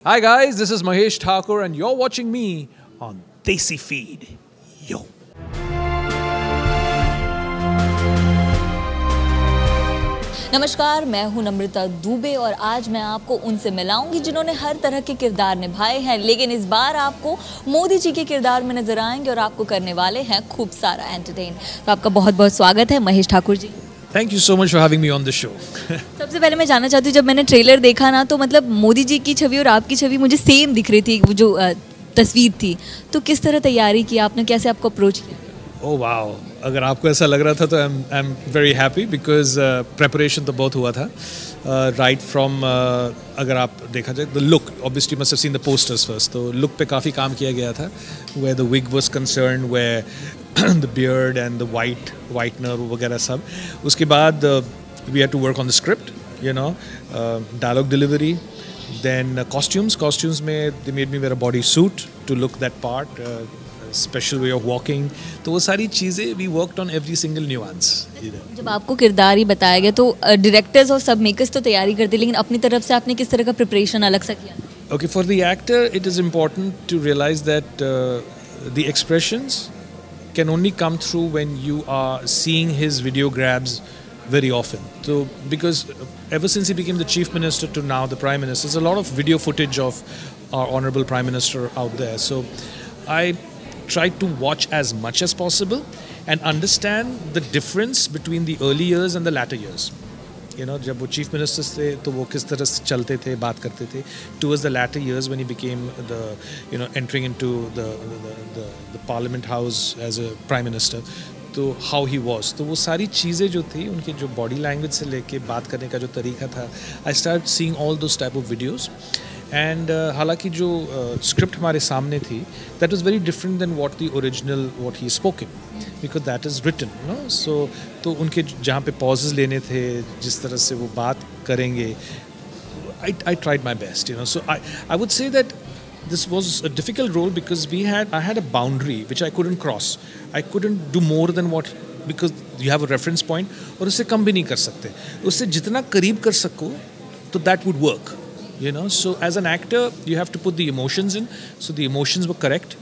Hi guys, this is Mahesh Thakur and you're watching me on Desi Feed. Yo. नमस्कार, मैं हूं नम्रता दुबे और आज मैं आपको उनसे मिलाऊंगी जिन्होंने हर तरह के किरदार निभाए हैं, लेकिन इस बार आपको मोदी जी के किरदार में नजर आएंगे और आपको करने वाले हैं खूब सारा एंटरटेन। तो आपका बहुत बहुत स्वागत है Mahesh Thakur ji. Thank you so much for having me on the show. सबसे पहले मैं जानना चाहती हूँ, जब मैंने ट्रेलर देखा ना तो मतलब मोदी जी की छवि और आपकी छवि मुझे सेम दिख रही थी, वो जो तस्वीर थी। तो किस तरह तैयारी की आपने, कैसे आपको अप्रोच किया? Oh wow! अगर आपको ऐसा लग रहा था तो I am very happy because preparation तो बहुत हुआ था। राइट फ्रॉम अगर आप देखा जाए the look, obviously must have seen the posters first, तो लुक पे काफ़ी काम किया गया था। Where the wig was concern, where the beard and the whitener वगैरह सब। उसके बाद we had to work on the script, you know, dialogue delivery, then costumes में they made me wear a body suit to look that part, special way of walking. तो वो सारी चीज़ें we worked on every single nuance. जब आपको किरदार ही बताया गया तो डायरेक्टर्स और सब मेकर्स तो तैयारी करते, लेकिन अपनी तरफ से आपने किस तरह का प्रिपरेशन अलग सा किया? Okay, for the actor it is important to realize that the expressions can only come through when you are seeing his video grabs very often. So because ever since he became the chief minister to now the prime minister, there's a lot of video footage of our honorable prime minister out there. So I tried to watch as much as possible and understand the difference between the early years and the latter years. You know, जब वो chief ministers थे तो वो किस तरह से चलते थे, बात करते थे, towards the latter years when he became the, you know, entering into the parliament house as a prime minister, तो how he was, तो वो सारी चीज़ें जो थी, उनके जो बॉडी लैंग्वेज से लेके बात करने का जो तरीका था, I started seeing all those type of videos. And हालांकि जो स्क्रिप्ट हमारे सामने थी, that was very different then what the original what he spoken, because that is written, no. So तो उनके जहाँ पे पॉजेज लेने थे, जिस तरह से वो बात करेंगे, I tried my best, you know. So I would say that this was a difficult role because I had a boundary which I couldn't cross. I couldn't do more than what, because you have a reference point, और उससे कम भी नहीं कर सकते, उससे जितना करीब कर सको तो that would work, you know. So as an actor you have to put the emotions in, so the emotions were correct.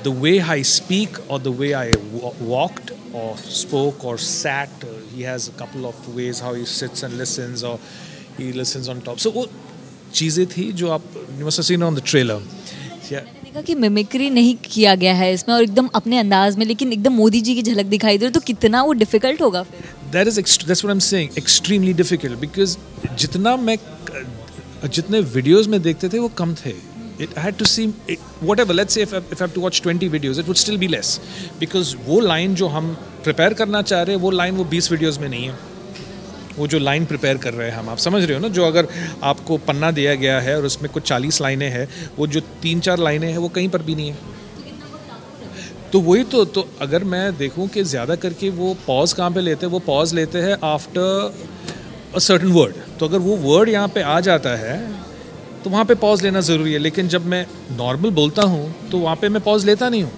The way I speak or the way I walked or spoke or sat, he has a couple of ways how he sits and listens, or he listens on top. So वो चीज़ें थी जो आप you must have seen on the trailer. मैंने देखा कि mimicry नहीं किया गया है इसमें और एकदम अपने अंदाज में, लेकिन एकदम मोदी जी की झलक दिखाई दे रही, तो कितना वो डिफिकल्ट होगा फिर? That's what I'm saying, extremely difficult, because जितने वीडियोस में देखते थे वो कम थे. I had to see it, whatever, let's say if I have to watch 20 videos, it would still be less, because वो लाइन जो हम प्रिपेयर करना चाह रहे हैं वो लाइन वो 20 वीडियोस में नहीं है. वो जो लाइन प्रिपेयर कर रहे हैं हम, आप समझ रहे हो ना, जो अगर आपको पन्ना दिया गया है और उसमें कुछ 40 लाइनें हैं, वो जो 3-4 लाइनें हैं वो कहीं पर भी नहीं है. तो वही तो अगर मैं देखूं कि ज़्यादा करके वो पॉज कहाँ पे लेते हैं, वो पॉज लेते हैं आफ्टर अ सर्टन वर्ड. तो अगर वो वर्ड यहाँ पे आ जाता है तो वहाँ पे पॉज लेना ज़रूरी है, लेकिन जब मैं नॉर्मल बोलता हूँ तो वहाँ पे मैं पॉज लेता नहीं हूँ.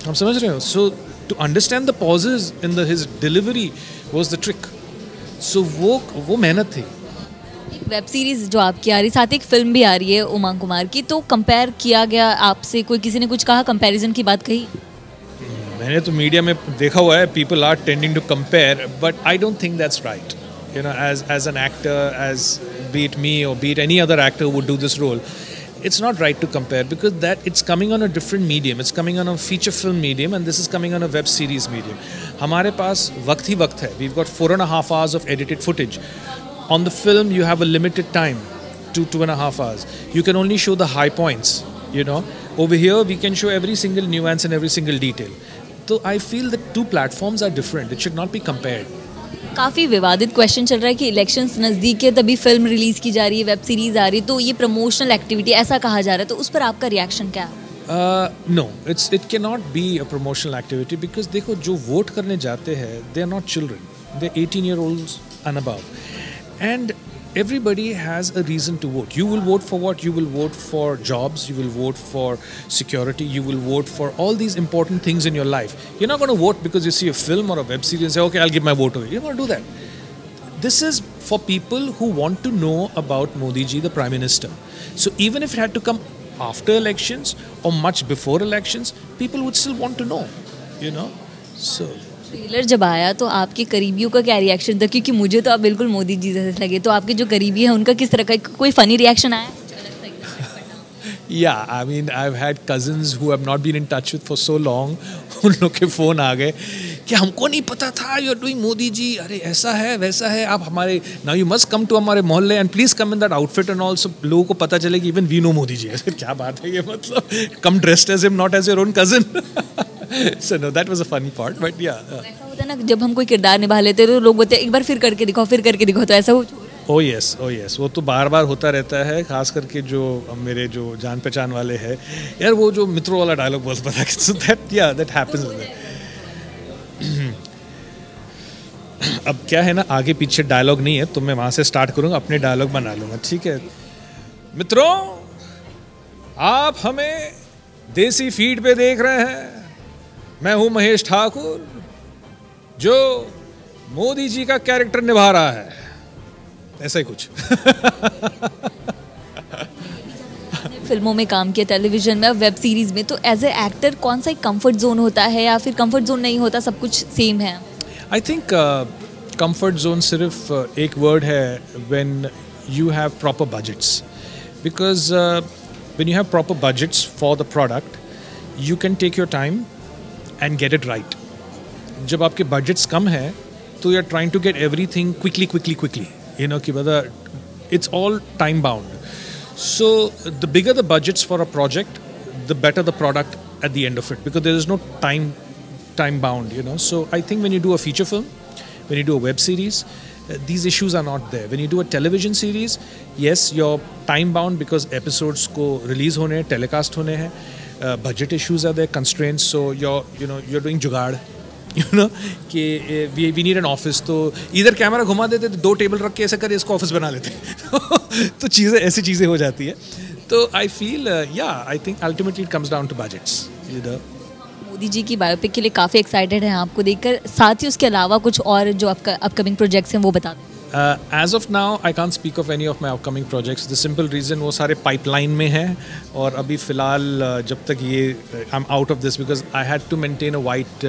हम समझ रहे हो? So to understand the pauses in his delivery was the trick. So वो मेहनत थी. एक वेब सीरीज जो आपकी आ रही, साथ एक फिल्म भी आ रही है उमंग कुमार की, तो कंपेयर किया गया आपसे, कोई किसी ने कुछ कहा, कंपैरिजन की बात कही? मैंने तो मीडिया में देखा हुआ है, people are tending to compare, but I don't think that's right. You know, as an actor, as be it me or be it any other actor who would do this role, it's not right to compare, because that it's coming on a different medium. It's coming on a feature film medium, and this is coming on a web series medium. हमारे पास वक्त ही वक्त है. We've got 4.5 hours of edited footage. On the film, you have a limited time, 2.5 hours. You can only show the high points. You know, over here we can show every single nuance and every single detail. So I feel that two platforms are different. It should not be compared. काफ़ी विवादित question चल रहा है कि elections नज़दीक है, तभी film release की जा रही है, वेब सीरीज़ आ रही है, तो ये प्रमोशनल एक्टिविटी ऐसा कहा जा रहा है, तो उस पर आपका रिएक्शन क्या है? No, it can not be a promotional activity, because देखो जो वोट करने जाते हैं they are not children, they 18-year-olds and above, and everybody has a reason to vote. You will vote for what? You will vote for jobs, you will vote for security, you will vote for all these important things in your life. You're not going to vote because you see a film or a web series and say, okay, I'll give my vote away. You're not going to do that. This is for people who want to know about Modi ji, the Prime Minister. So even if it had to come after elections or much before elections, people would still want to know, you know. So trailer जब आया तो आपके करीबियों का क्या reaction था? क्योंकि मुझे तो आप बिल्कुल मोदी जी जैसे लगे, तो आपके जो करीबी हैं उनका किस तरह का कोई फनी रिएक्शन आया? Yeah, I mean, I've had cousins who have not been in touch with for so long. उन लोग के फ़ोन आ गए कि हमको नहीं पता था you're doing मोदी जी, अरे ऐसा है वैसा है, आप हमारे now you must come to हमारे मोहल्ले and please come in that outfit and all. So लोगों को पता चले कि even we know Modi ji. ऐसे क्या बात है ये, मतलब come dressed as him, not as your own cousin. So no, that was a funny part, but yeah. ऐसा होता है ना, जब हम कोई किरदार निभा लेते हैं तो लोग बोलते हैं एक बार फिर करके दिखाओ, तो ऐसा हो? ओ यस, वो तो बार बार होता रहता है, खास करके जो मेरे जो जान पहचान वाले हैं यार, वो जो मित्रों वाला डायलॉग बोल पता कि so that happens. अब क्या है ना, आगे पीछे डायलॉग नहीं है तो मैं वहाँ से स्टार्ट करूँगा, अपने डायलॉग बना लूँगा, ठीक है? मित्रों, आप हमें देसी फीड पे देख रहे हैं, मैं हूँ महेश ठाकुर जो मोदी जी का कैरेक्टर निभा रहा है, ऐसा ही कुछ. फिल्मों में काम किया, टेलीविजन में, वेब सीरीज में, तो एज ए एक्टर कौन सा एक कंफर्ट जोन होता है या फिर कंफर्ट जोन नहीं होता, सब कुछ सेम है? आई थिंक कंफर्ट जोन सिर्फ एक वर्ड है, when you have proper budgets, because when you have proper budgets for the product you can take your time and get it right. जब आपके बजट्स कम है तो you are trying to get everything quickly, you know, whether it's all time bound. So the bigger the budgets for a project, the better the product at the end of it, because there is no time bound, you know. So I think when you do a feature film, when you do a web series, these issues are not there. When you do a television series, yes, you're time bound because episodes ko release hone, telecast hone hai, budget issues are there, constraints, so you're doing jugaad. You know, कि we need an office, तो इधर camera घुमा देते, तो 2 table रख के ऐसा करके इसको ऑफिस बना लेते. तो चीज़ें ऐसी चीज़ें हो जाती है. तो I feel I think ultimately it comes down to budgets. Modi ji की बायोपिक के लिए काफ़ी एक्साइटेड हैं आपको देखकर, साथ ही उसके अलावा कुछ और जो आपका अपकमिंग प्रोजेक्ट्स हैं वो बता दें. As of now, I can't speak of any of my upcoming projects. The simple reason वो सारे pipeline में हैं और अभी फ़िलहाल जब तक ये I'm out of this because I had to maintain a white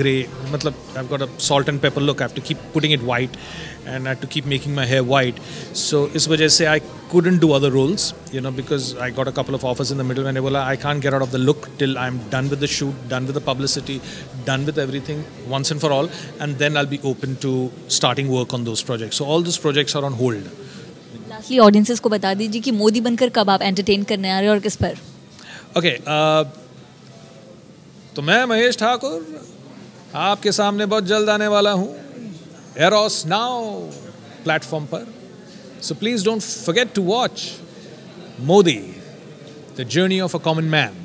grey, मतलब I've got a salt and pepper look. I have to keep putting it white and I had to keep making my hair white. So इस वजह से I couldn't do other roles, you know, because I got a couple of offers in the middle. मैंने बोला I can't get out of the look till I'm done with the shoot, done with the publicity, done with everything once and for all, and then I'll be open to starting work on those projects. So all those projects are on hold. Lastly audiences को बता दीजिए कि मोदी बनकर कब आप entertain करने आ रहे हैं और किस पर? Okay, तो मैं महेश ठाकुर आपके सामने बहुत जल्द आने वाला हूँ एरोस नाउ प्लेटफॉर्म पर. So please don't forget to watch Modi, the journey of a common man.